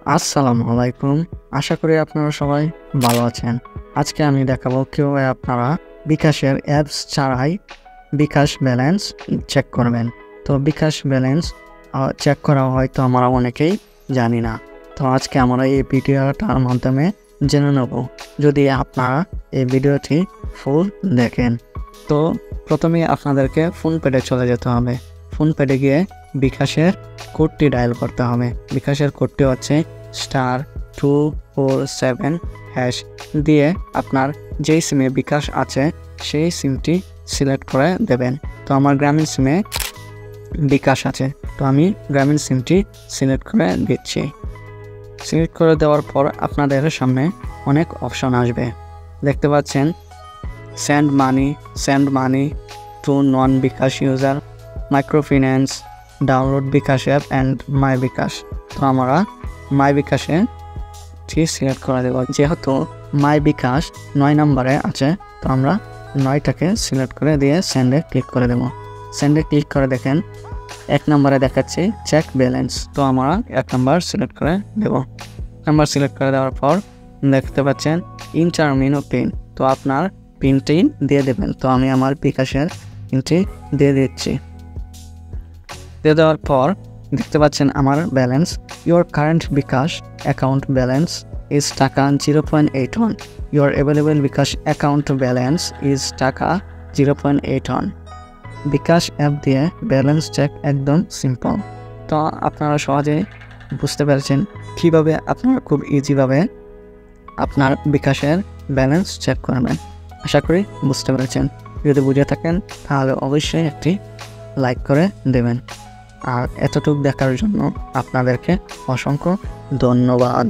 আসসালামু আলাইকুম। আশা করি আপনারা সবাই ভালো আছেন। আজকে আমি দেখাবো কিভাবে আপনারা বিকাশের অ্যাপস ছাড়াই বিকাশ ব্যালেন্স চেক করবেন। তো বিকাশ ব্যালেন্স চেক করা হয়তো আমরা অনেকেই জানি না। তো আজকে আমরা এই ভিডিওটার মাধ্যমে জেনে নেব। যদি আপনারা এই ভিডিওটি ফুল দেখেন, তো প্রথমে আপনাদেরকে ফোন পেডে চলে যেতে হবে। ফোন পেডে গিয়ে বিকাশের কোডটি ডায়াল করতে হবে। বিকাশের কোডটি হচ্ছে *247# দিয়ে আপনার যেই সিমে বিকাশ আছে সেই সিমটি সিলেক্ট করে দেবেন। তো আমার গ্রামীণ সিমে বিকাশ আছে, তো আমি গ্রামীণ সিমটি সিলেক্ট করে দিচ্ছি। সিলেক্ট করে দেওয়ার পর আপনাদের সামনে অনেক অপশন আসবে। দেখতে পাচ্ছেন send money to non bKash user, microfinance, download bKash app and my bKash. তো আমরা মাই বিকাশে সিলেক্ট করে দেব। যেহেতু মাই বিকাশ 9 নম্বরে আছে, তো আমরা 9টাকে সিলেক্ট করে দিয়ে সেন্ডে ক্লিক করে দেব। সেন্ডে ক্লিক করে দেখেন 1 নম্বরে দেখাচ্ছে চেক ব্যালেন্স, তো আমরা 1 নম্বর সিলেক্ট করে দেব। নাম্বার সিলেক্ট করে দেওয়ার পর দেখতে পাচ্ছেন ইন্টার মেনু পিন, তো আপনার পিনটি দিয়ে দেবেন। তো আমি আমার বিকাশের পিনটি দিয়ে দিচ্ছি। দিয়ে দেওয়ার পর দেখতে পাচ্ছেন আমার balance, your current bKash account balance is taka 0.81, your available bKash account balance is taka 0.81। BKash app দিয়ে ব্যালেন্স চেক একদম সিম্পল। তো আপনারা সহজে বুঝতে পেরেছেন কীভাবে আপনারা খুব ইজিভাবে আপনার বিকাশের ব্যালেন্স চেক করবেন। আশা করি বুঝতে পেরেছেন। যদি বুঝে থাকেন তাহলে অবশ্যই একটি লাইক করে দেবেন। আর এতটুকু দেখার জন্য আপনাদেরকে অসংখ্য ধন্যবাদ।